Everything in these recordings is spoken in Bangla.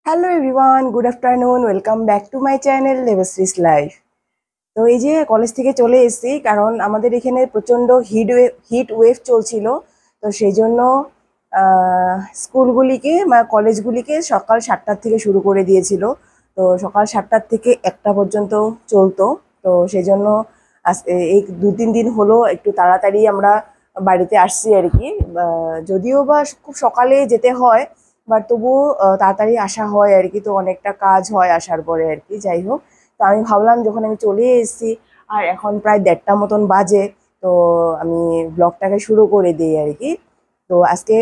Hello everyone, good afternoon. Welcome back to my channel Debashree's life. তো এই যে কলেজ থেকে চলে এসেছি, কারণ আমাদের এখানে প্রচণ্ড হিট ওয়েভ চলছিল। তো সেই জন্য স্কুলগুলিকে বা কলেজগুলিকে সকাল 7টার থেকে শুরু করে দিয়েছিল। তো সকাল 7টার থেকে 1টা পর্যন্ত চলতো। তো সেই জন্য এই 2-3 দিন হলো একটু তাড়াতাড়ি আমরা বাড়িতে আসছি আর কি। যদিও বা খুব সকালে যেতে হয়, বাট তবুও তাড়াতাড়ি আসা হয় আর কি। তো অনেকটা কাজ হয় আসার পরে আর কি। যাই হোক, তো আমি ভাবলাম যখন আমি চলে এসেছি আর এখন প্রায় 1:30 মতন বাজে, তো আমি ব্লগটাকে শুরু করে দিই আর কি। তো আজকে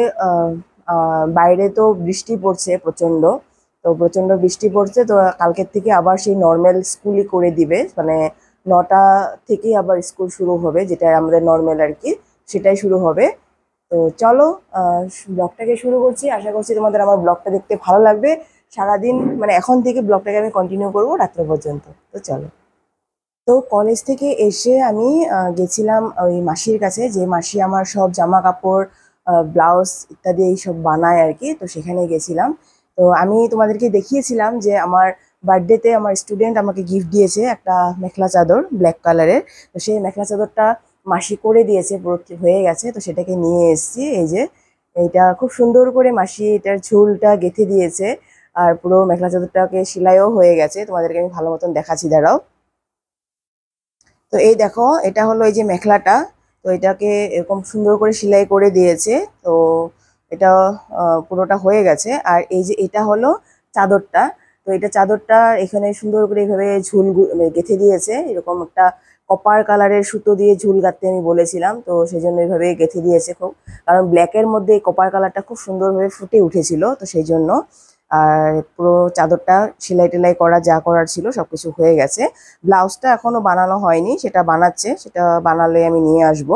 বাইরে তো বৃষ্টি পড়ছে প্রচণ্ড। তো প্রচণ্ড বৃষ্টি পড়ছে, তো কালকের থেকে আবার সেই নর্মাল স্কুলই করে দিবে, মানে 9টা থেকেই আবার স্কুল শুরু হবে, যেটা আমাদের নর্মাল আর কি, সেটাই শুরু হবে। তো চলো ব্লগটাকে শুরু করছি। আশা করছি তোমাদের আমার ব্লগটা দেখতে ভালো লাগবে। সারাদিন মানে এখন থেকে ব্লগটাকে আমি কন্টিনিউ করবো রাত্রে পর্যন্ত। তো চলো। তো কলেজ থেকে এসে আমি গেছিলাম ওই মাসির কাছে, যে মাসি আমার সব জামা কাপড়, ব্লাউজ ইত্যাদি এইসব বানায় আর কি। তো সেখানে গেছিলাম। তো আমি তোমাদেরকে দেখিয়েছিলাম যে আমার বার্থডেতে আমার স্টুডেন্ট আমাকে গিফট দিয়েছে একটা মেখলা চাদর ব্ল্যাক কালারের। তো সেই মেখলা চাদরটা মাসি করে দিয়েছে, পুরো হয়ে গেছে। তো সেটাকে নিয়ে এসেছি। এই যে এইটা খুব সুন্দর করে মাসি এটার ঝুলটা গেঁথে দিয়েছে, আর পুরো মেখলা চাদরটাকে সেলাইও হয়ে গেছে। তোমাদেরকে আমি ভালো মতন দেখাচ্ছি, দাঁড়াও। তো এই দেখো, এটা হলো এই যে মেখলাটা। তো এটাকে এরকম সুন্দর করে সেলাই করে দিয়েছে। তো এটা পুরোটা হয়ে গেছে। আর এই যে এটা হলো চাদরটা। তো এটা চাদরটা এখানে সুন্দর করে এইভাবে গেঁথে দিয়েছে, এরকম একটা কপার কালারের সুতো দিয়ে ঝুল গাঁথতে আমি বলেছিলাম, তো সেই জন্য এইভাবে গেঁথে দিয়েছে খুব। কারণ ব্ল্যাকের মধ্যে কপার কালারটা খুব সুন্দরভাবে ফুটে উঠেছিল, তো সেই জন্য। আর পুরো চাদরটা সেলাই টেলাই করা যা করার ছিল সবকিছু হয়ে গেছে। ব্লাউজটা এখনো বানানো হয়নি, সেটা বানাচ্ছে, সেটা বানালে আমি নিয়ে আসব।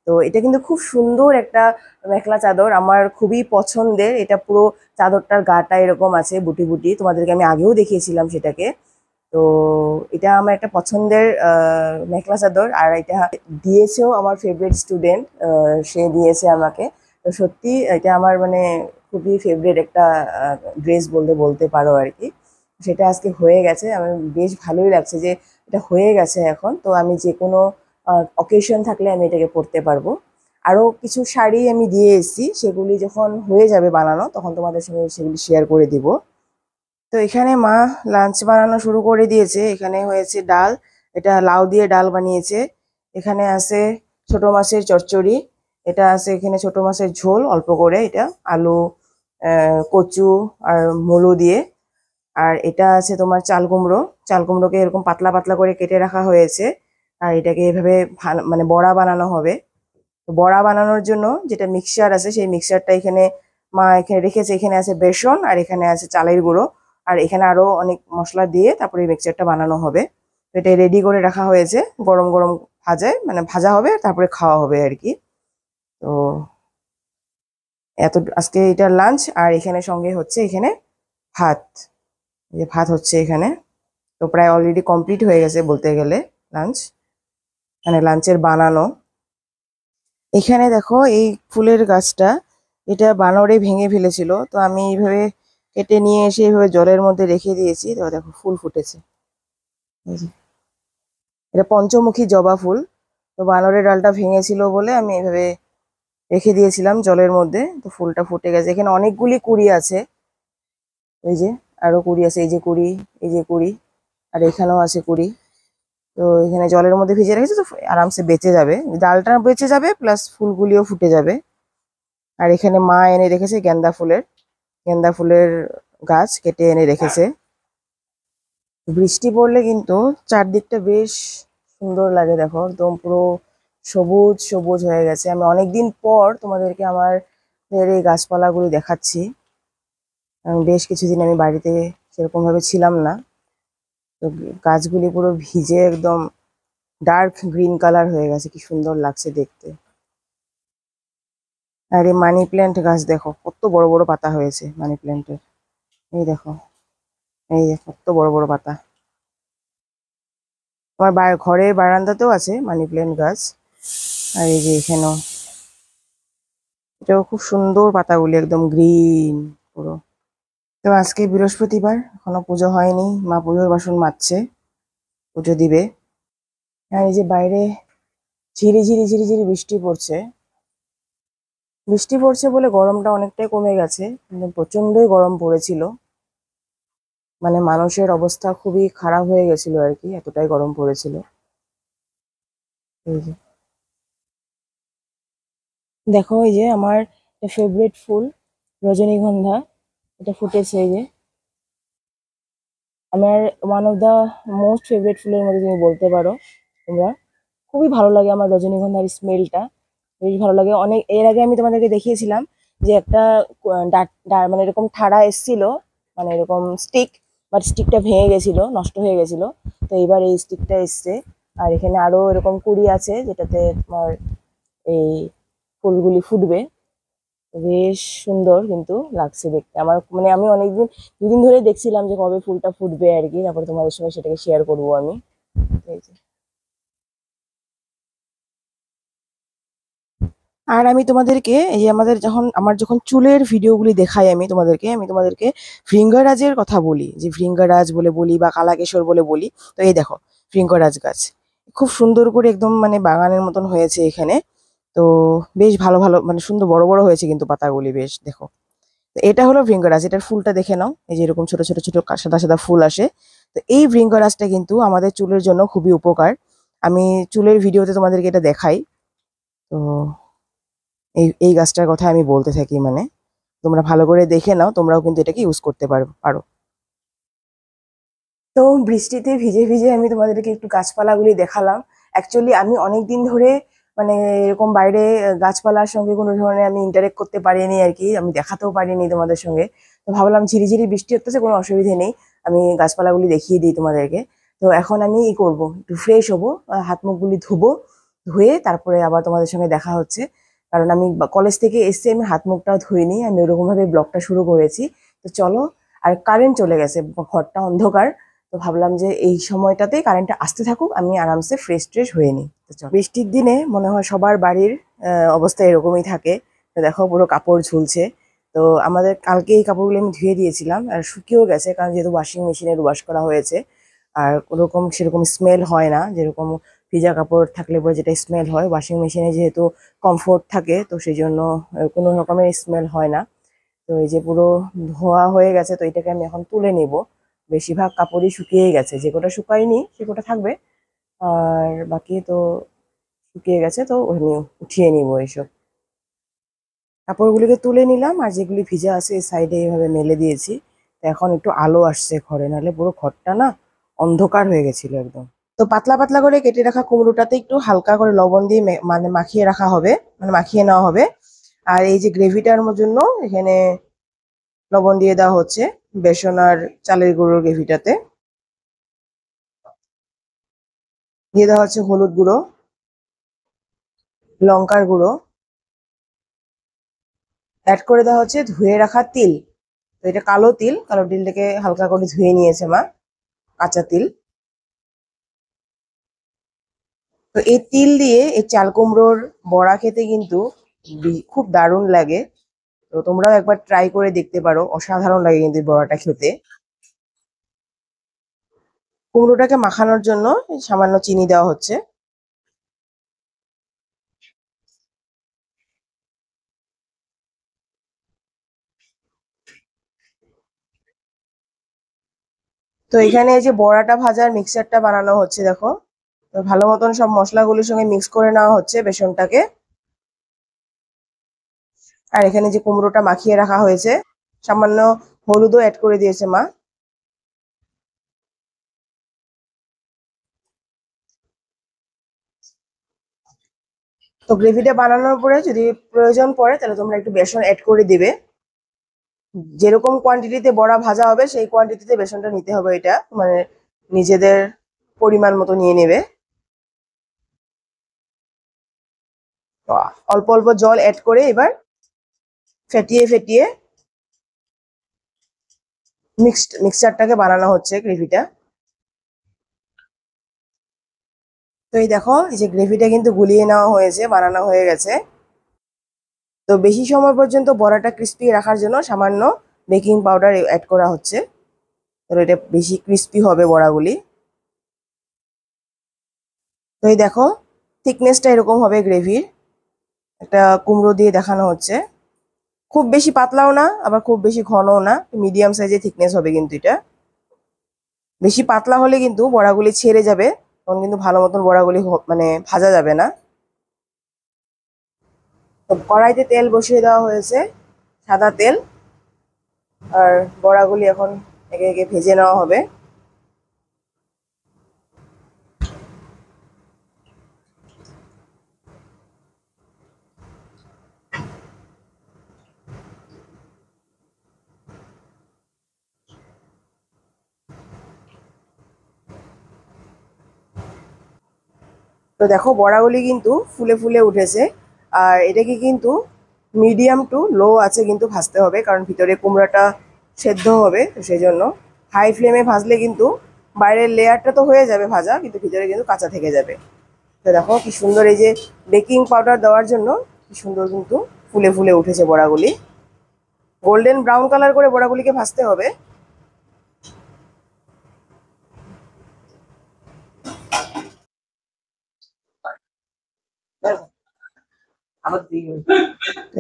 তো এটা কিন্তু খুব সুন্দর একটা মেখলা চাদর, আমার খুবই পছন্দের। এটা পুরো চাদরটার গাটা এরকম আছে বুটি বুটি, তোমাদেরকে আমি আগেও দেখিয়েছিলাম সেটাকে। তো এটা আমার একটা পছন্দের মেখলা চাদর। আর এটা দিয়েছেও আমার ফেভারিট স্টুডেন্ট, সে দিয়েছে আমাকে। তো সত্যি এটা আমার মানে খুবই ফেভারিট একটা ড্রেস বলতে বলতে পারো আর কি। সেটা আজকে হয়ে গেছে, আমার বেশ ভালোই লাগছে যে এটা হয়ে গেছে এখন। তো আমি যে কোনো অকেশন থাকলে আমি এটাকে পরতে পারবো। আরও কিছু শাড়ি আমি দিয়ে এসেছি, সেগুলি যখন হয়ে যাবে বানানো তখন তোমাদের সঙ্গে সেগুলি শেয়ার করে দিব। তো এখানে মা লাঞ্চ বানানো শুরু করে দিয়েছে। এখানে হয়েছে ডাল, এটা লাউ দিয়ে ডাল বানিয়েছে। এখানে আছে ছোট মাছের চচ্চড়ি, এটা আছে এখানে ছোট মাছের ঝোল অল্প করে, এটা আলু, কচু আর মুলো দিয়ে। আর এটা আছে তোমার চাল কুমড়ো। চাল কুমড়োকে এরকম পাতলা পাতলা করে কেটে রাখা হয়েছে, আর এটাকে এভাবে মানে বড়া বানানো হবে। তো বড়া বানানোর জন্য যেটা মিক্সচার আছে, সেই মিক্সচারটা এখানে মা এখানে রেখেছে। এখানে আছে বেসন, আর এখানে আছে চালের গুঁড়ো, আর এখানে আরো অনেক মশলা দিয়ে তারপরে এই মিক্সচারটা বানানো হবে। তো এটা রেডি করে রাখা হয়েছে, গরম গরম মানে ভাজা হবে, তারপরে খাওয়া হবে আর কি। তো আজকে এটা লাঞ্চ। আর এখানে সঙ্গে হচ্ছে এখানে ভাত, এই যে ভাত হচ্ছে এখানে। তো প্রায় অলরেডি কমপ্লিট হয়ে গেছে বলতে গেলে লাঞ্চ, মানে লাঞ্চের বানানো। এখানে দেখো এই ফুলের গাছটা, এটা বানরে ভেঙে ফেলেছিল, তো আমি এইভাবে কেটে নিয়ে এসে এইভাবে জলের মধ্যে রেখে দিয়েছি। তো দেখো ফুল ফুটেছে, এই যে এটা পঞ্চমুখী জবা ফুল। তো বানরের ডালটা ভেঙেছিল বলে আমি এইভাবে রেখে দিয়েছিলাম জলের মধ্যে, তো ফুলটা ফুটে গেছে। এখানে অনেকগুলি কুড়ি আছে, এই যে আরো কুড়ি আছে, এই যে কুড়ি, এই যে কুড়ি, আর এখানেও আছে কুড়ি। তো এখানে জলের মধ্যে ভিজে রেখেছে, তো আরামসে বেঁচে যাবে, ডালটা বেঁচে যাবে প্লাস ফুলগুলিও ফুটে যাবে। আর এখানে মা এনে রেখেছে গেন্দা ফুলের গাছ কেটে এনে রেখেছে। বৃষ্টি পড়লে কিন্তু চারদিকটা বেশ সুন্দর লাগে, দেখো একদম পুরো সবুজ সবুজ হয়ে গেছে। আমি অনেকদিন পর তোমাদেরকে আমার এই গাছপালাগুলি দেখাচ্ছি। বেশ কিছুদিন আমি বাড়িতে সেরকম ভাবে ছিলাম না। তো গাছগুলি পুরো ভিজে একদম ডার্ক গ্রিন কালার হয়ে গেছে, কি সুন্দর লাগছে দেখতে। আর এই মানি প্ল্যান্ট গাছ দেখো কত বড় বড় পাতা হয়েছে মানি প্ল্যান্টের, এই দেখো, এই দেখো কত বড় বড় পাতা। আমার ঘরের বারান্দাতেও আছে মানি প্ল্যান্ট গাছ। আর এই যে এখানেও, এটাও খুব সুন্দর, পাতাগুলি একদম গ্রিন পুরো। তো আজকে বৃহস্পতিবার, এখনো পুজো হয়নি, মা পুজোর বাসন মাজছে, পুজো দিবে। আর এই যে বাইরে ঝিরিঝিরি ঝিরিঝিরি বৃষ্টি পড়ছে। বৃষ্টি পড়ছে বলে গরমটা অনেকটাই কমে গেছে, কিন্তু প্রচন্ডই গরম পড়েছিল। মানে মানুষের অবস্থা খুবই খারাপ হয়ে গেছিল আর কি, এতটাই গরম পড়েছিল। এই যে দেখো, এই যে আমার ফেভারিট ফুল রজনীগন্ধা, এটা ফুটেছে। এই যে আমার one of the most favourite ফুলের মধ্যে তুমি বলতে পারো তোমরা। খুবই ভালো লাগে আমার রজনীগন্ধার স্মেলটা, বেশ ভালো লাগে। অনেক এর আগে আমি তোমাদেরকে দেখিয়েছিলাম যে একটা মানে এরকম ঠাড়া এসছিল, মানে এরকম স্টিক, বাট স্টিকটা ভেঙে গেছিল, নষ্ট হয়ে গেছিল। তো এবার এই স্টিকটা এসছে। আর এখানে আরো এরকম কুড়ি আছে যেটাতে তোমার এই ফুলগুলি ফুটবে। বেশ সুন্দর কিন্তু লাগছে দেখতে আমার, মানে আমি অনেকদিন, দুদিন ধরে দেখছিলাম যে কবে ফুলটা ফুটবে আর কি, তারপরে তোমাদের সঙ্গে সেটাকে শেয়ার করবো আমি। এই যে। আর আমি তোমাদেরকে এই যে আমার যখন চুলের ভিডিওগুলি দেখাই, আমি তোমাদেরকে ভৃঙ্গরাজের কথা বলি, যে ভৃঙ্গরাজ বলে বলি বা কালাকেশর বলে বলি। তো এই দেখো, ভৃঙ্গরাজ গাছ খুব সুন্দর করে একদম মানে বাগানের মতন হয়েছে এখানে। তো বেশ ভালো ভালো মানে সুন্দর বড় বড় হয়েছে কিন্তু পাতাগুলি, বেশ দেখো। তো এটা হলো ভৃঙ্গরাজ, এটার ফুলটা দেখে নাও, এই যে এরকম ছোট ছোট ছোট সাদা সাদা ফুল আসে। তো এই ভৃঙ্গরাজটা কিন্তু আমাদের চুলের জন্য খুবই উপকার। আমি চুলের ভিডিওতে তোমাদেরকে এটা দেখাই। তো এই গাছটার কথা আমি বলতে থাকি, মানে তোমরা ভালো করে দেখে নাও, তোমরাও কিন্তু এটাকে ইউজ করতে পারো। তো বৃষ্টিতে ভিজে ভিজে আমি তোমাদেরকে একটু গাছপালাগুলি দেখালাম। অ্যাকচুয়ালি আমি অনেক দিন ধরে মানে এরকম বাইরে গাছপালার সঙ্গে কোনো ধরনের আমি ইন্টারেক্ট করতে পারিনি আর কি, আমি দেখাতেও পারিনি তোমাদের সঙ্গে। তো ভাবলাম ঝিরিঝিরি বৃষ্টি হতেছে, কোনো অসুবিধে নেই, আমি গাছপালাগুলি দেখিয়ে দিই তোমাদেরকে। তো এখন আমি করবো, একটু ফ্রেশ হবো, হাত মুখগুলি ধুবো, ধুয়ে তারপরে আবার তোমাদের সঙ্গে দেখা হচ্ছে। কারণ আমি কলেজ থেকে এসে আমি হাত মুখটাও ধুইনি, আমি ওরকম ভাবে ব্লগটা শুরু করেছি। তো চলো। আর কারেন্ট চলে গেছে, ঘরটা অন্ধকার। তো ভাবলাম যে এই সময়টাতেই কারেন্টটা আসতে থাকুক, আমি আরামসে ফ্রেশ ট্রেশ হয়ে নিই। তো চলো। বৃষ্টির দিনে মনে হয় সবার বাড়ির অবস্থা এরকমই থাকে। তো দেখো পুরো কাপড় ঝুলছে। তো আমাদের কালকে এই কাপড়গুলো আমি ধুয়ে দিয়েছিলাম, আর শুকিয়েও গেছে, কারণ যেহেতু ওয়াশিং মেশিনের ওয়াশ করা হয়েছে। আর ওরকম সেরকম স্মেল হয় না, যেরকম ভিজা কাপড় থাকলে পরে যেটা স্মেল হয়, ওয়াশিং মেশিনে যেহেতু কমফোর্ট থাকে, তো সেই জন্য কোনো রকমের স্মেল হয় না। তো এই যে পুরো ধোয়া হয়ে গেছে, তো এটাকে আমি এখন তুলে নেব। বেশিরভাগ কাপড়ই শুকিয়ে গেছে, যে কটা শুকায়নি সে কটা থাকবে। আর বাকি তো শুকিয়ে গেছে, তো আমি উঠিয়ে নিব এইসব। কাপড়গুলিকে তুলে নিলাম, আর যেগুলি ভিজা আছে এই সাইডে এইভাবে মেলে দিয়েছি। তো এখন একটু আলো আসছে ঘরে, নাহলে পুরো ঘরটা না অন্ধকার হয়ে গেছিল একদম। তো পাতলা পাতলা করে কেটে রাখা কুমড়োটাতে একটু হালকা করে লবণ দিয়ে মানে মাখিয়ে রাখা হবে, মানে মাখিয়ে নেওয়া হবে। আর এই যে গ্রেভিটার জন্য এখানে লবণ দিয়ে দেওয়া হচ্ছে, বেসন আর চালের গুঁড়োর গ্রেভিটাতে দিয়ে দেওয়া হচ্ছে হলুদ গুঁড়ো, লঙ্কার গুঁড়ো, অ্যাড করে দেওয়া হচ্ছে ধুয়ে রাখা তিল। তো এটা কালো তিল, কালো তিলটাকে হালকা করে ধুয়ে নিয়েছে মা, কাঁচা তিল। তো এই তিল দিয়ে এই চাল কুমড়োর বড়া খেতে কিন্তু খুব দারুণ লাগে। তো তোমরাও একবার ট্রাই করে দেখতে পারো, অসাধারণ লাগে কিন্তু এই বড়াটা খেতে। কুমড়োটাকে মাখানোর জন্য সামান্য চিনি দেওয়া হচ্ছে। তো এখানে এই যে বড়াটা ভাজার মিক্সচারটা বানানো হচ্ছে, দেখো। তো ভালো মতন সব মশলাগুলির সঙ্গে মিক্স করে নেওয়া হচ্ছে বেসনটাকে। আর এখানে যে কুমড়োটা মাখিয়ে রাখা হয়েছে, সামান্য হলুদও অ্যাড করে দিয়েছে মা। তো গ্রেভিটা বানানোর পরে যদি প্রয়োজন পড়ে তাহলে তোমরা একটু বেসন অ্যাড করে দিবে। যেরকম কোয়ান্টিটিতে বড়া ভাজা হবে সেই কোয়ান্টিটিতে বেসনটা নিতে হবে, এটা মানে নিজেদের পরিমাণ মতো নিয়ে নেবে। তো অল্প অল্প জল অ্যাড করে এবার ফেটিয়ে ফেটিয়ে মিক্সচারটাকে বানানো হচ্ছে, গ্রেভিটা। তো এই দেখো, এই যে গ্রেভিটা কিন্তু গুলিয়ে নেওয়া হয়েছে, বানানো হয়ে গেছে। তো বেশি সময় পর্যন্ত বড়াটা ক্রিস্পি রাখার জন্য সামান্য বেকিং পাউডার অ্যাড করা হচ্ছে, তো এটা বেশি ক্রিস্পি হবে বড়াগুলি। তো এই দেখো থিকনেসটা এরকম হবে গ্রেভির, একটা কুমড়ো দিয়ে দেখানো হচ্ছে। খুব বেশি পাতলাও না আবার খুব বেশি ঘনও না, মিডিয়াম সাইজের থিকনেস হবে কিন্তু এটা। বেশি পাতলা হলে কিন্তু বড়াগুলি ছেড়ে যাবে, তখন কিন্তু ভালো মতন বড়াগুলি মানে ভাজা যাবে না। তো কড়াইতে তেল বসিয়ে দেওয়া হয়েছে, সাদা তেল, আর বড়াগুলি এখন একে একে ভেজে নেওয়া হবে। তো দেখো বড়াগুলি কিন্তু ফুলে ফুলে উঠেছে, আর এটাকে কিন্তু মিডিয়াম টু লো আছে কিন্তু ভাজতে হবে, কারণ ভিতরে কুমড়াটা সেদ্ধ হবে, তো সেই জন্য হাই ফ্লেমে ভাজলে কিন্তু বাইরের লেয়ারটা তো হয়ে যাবে ভাজা, কিন্তু ভিতরে কিন্তু কাঁচা থেকে যাবে। তো দেখো কি সুন্দর, এই যে বেকিং পাউডার দেওয়ার জন্য কি সুন্দর কিন্তু ফুলে ফুলে উঠেছে বড়াগুলি। গোল্ডেন ব্রাউন কালার করে বড়াগুলিকে ভাজতে হবে।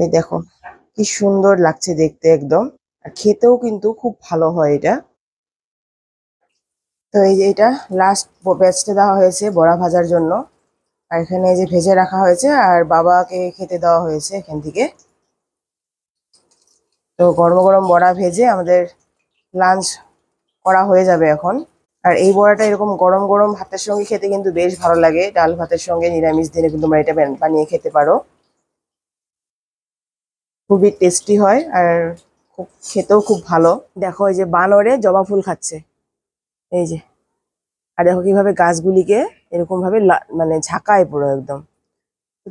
এই দেখো কি সুন্দর লাগছে দেখতে একদম, আর খেতেও কিন্তু খুব ভালো হয় এটা। তো এই যে এটা লাস্ট ব্যাচটা দেওয়া হয়েছে বড়া ভাজার জন্য, আর এখানে এই যে ভেজে রাখা হয়েছে আর বাবাকে খেতে দেওয়া হয়েছে এখান থেকে। তো গরম গরম বড়া ভেজে আমাদের লাঞ্চ করা হয়ে যাবে এখন। আর এই বড়াটা এরকম গরম গরম ভাতের সঙ্গে খেতে কিন্তু বেশ ভালো লাগে, ডাল ভাতের সঙ্গে নিরামিষ দিনে কিন্তু তোমরা এটা বানিয়ে খেতে পারো। খুবই টেস্টি হয় আর খুব খেতেও খুব ভালো। দেখো এই যে বানরে জবা ফুল খাচ্ছে, এই যে, আর দেখো কিভাবে গাছগুলিকে এরকম ভাবে মানে ঝাঁকায় পুরো একদম।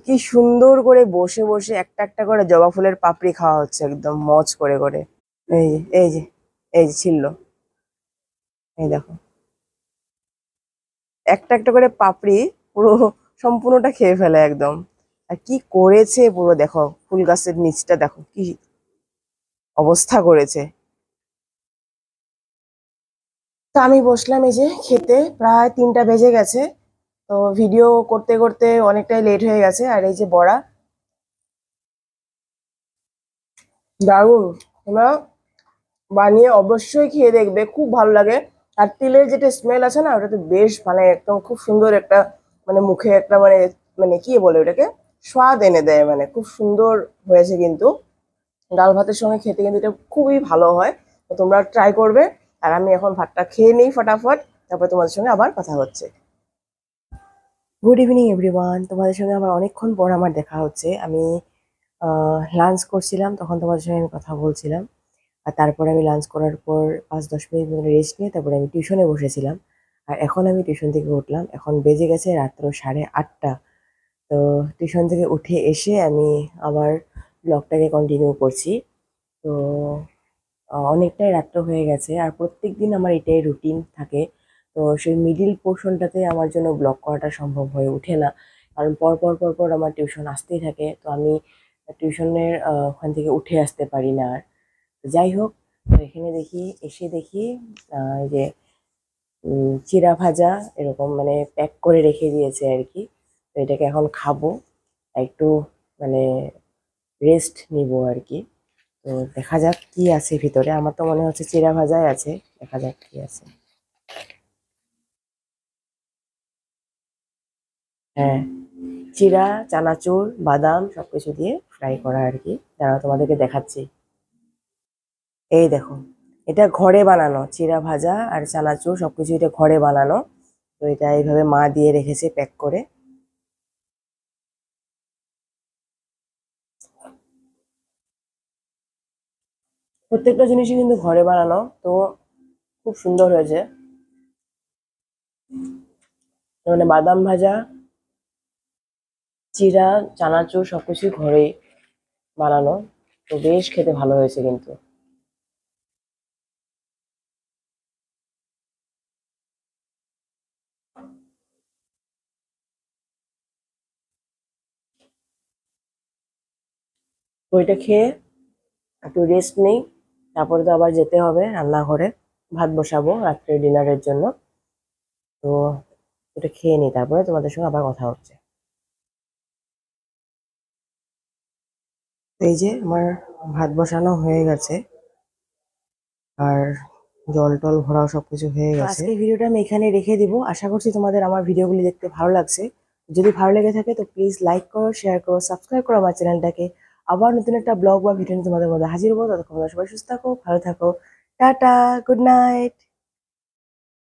কি সুন্দর করে বসে বসে একটা একটা করে জবা ফুলের পাপড়ি খাওয়া হচ্ছে একদম মজ করে করে। এই যে এই যে এই যে ছিল, এই দেখো একটা একটা করে পাপড়ি পুরো সম্পূর্ণটা খেয়ে ফেলে একদম। আর কি করেছে পুরো দেখো, ফুল গাছের নিচটা দেখো কি অবস্থা করেছে। তো আমি বসলাম এই যে খেতে, প্রায় 3টা বেজে গেছে। তো ভিডিও করতে করতে অনেকটাই লেট হয়ে গেছে। আর এই যে বড়া, দারুণ, তোমরা বানিয়ে অবশ্যই খেয়ে দেখবে, খুব ভালো লাগে। আর তিলের যেটা স্মেল আছে না, ওটা তো বেশ মানে একদম খুব সুন্দর একটা, মানে মুখে একটা মানে, মানে কি বলে ওটাকে, স্বাদ এনে দেয়, মানে খুব সুন্দর হয়েছে কিন্তু। ডাল ভাতের সঙ্গে খেতে কিন্তু এটা খুবই ভালো হয়। তো তোমরা ট্রাই করবে। আর আমি এখন ভাতটা খেয়ে নিই ফটাফট, তারপর তোমাদের সঙ্গে আবার কথা হচ্ছে। গুড ইভিনিং এভরিওয়ান, তোমাদের সঙ্গে আমার অনেকক্ষণ পর আমার দেখা হচ্ছে। আমি লাঞ্চ করছিলাম, তখন তোমাদের সঙ্গে আমি কথা বলছিলাম। আর তারপরে আমি লাঞ্চ করার পর 5-10 মিনিট মতো রেস্ট নিয়ে তারপরে আমি টিউশনে বসেছিলাম। আর এখন আমি টিউশন থেকে উঠলাম, এখন বেজে গেছে রাত্র 8:30। তো টিউশন থেকে উঠে এসে আমি আবার ব্লগটাকে কন্টিনিউ করছি। তো অনেকটাই রাত্র হয়ে গেছে, আর প্রত্যেক দিন আমার এটাই রুটিন থাকে। তো সেই মিডিল পোর্শনটাতে আমার জন্য ব্লগ করাটা সম্ভব হয়ে ওঠে না, কারণ পর পর পর পর আমার টিউশন আসতেই থাকে। তো আমি টিউশনের ওখান থেকে উঠে আসতে পারি না আর। যাই হোক, তো এখানে দেখি, এসে দেখি এই যে চিড়া ভাজা এরকম মানে প্যাক করে রেখে দিয়েছে আর কি। তো এটাকে এখন খাবো, একটু মানে রেস্ট নিব আর কি। তো দেখা যাক কি আছে ভিতরে, আমার তো মনে হচ্ছে চিড়া ভাজাই আছে, দেখা যাক কি আছে। হ্যাঁ, চিড়া, চানাচুর, বাদাম সবকিছু দিয়ে ফ্রাই করা আর কি। দাঁড়াও তোমাদেরকে দেখাচ্ছি। এই দেখো, এটা ঘরে বানানো চিড়া ভাজা আর চানাচুর সবকিছু, এটা ঘরে বানানো। তো এটা এইভাবে মা দিয়ে রেখেছে প্যাক করে। প্রত্যেকটা জিনিসই কিন্তু ঘরে বানানো, তো খুব সুন্দর হয়েছে। মানে বাদাম ভাজা, চিড়া, চানাচুর সবকিছু ঘরেই বানানো, তো বেশ খেতে ভালো হয়েছে কিন্তু। তো এটা খেয়ে একটু রেস্ট নেই, তারপরে তো আবার যেতে হবে রান্নাঘরে, ভাত বসাবো রাত্রে ডিনারের জন্য। তো এটা খেয়ে নিই, তারপরে তোমাদের সঙ্গে আবার কথা হচ্ছে। তো এই যে আমার ভাত বসানো হয়ে গেছে, আর জল টল ভরাও সবকিছু হয়ে গেছে। আজকের ভিডিওটা আমি এখানে রেখে দিব। আশা করছি তোমাদের আমার ভিডিওগুলি দেখতে ভালো লাগছে। যদি ভালো লেগে থাকে তো প্লিজ লাইক করো, শেয়ার করো, সাবস্ক্রাইব করো আমার চ্যানেলটাকে। আবার নতুন একটা ব্লগ বা ভিডিও নিয়ে তোমাদের মধ্যে হাজির হবো। ততক্ষণ তোমরা সবাই সুস্থ থাকো, ভালো থাকো। Tata, good night.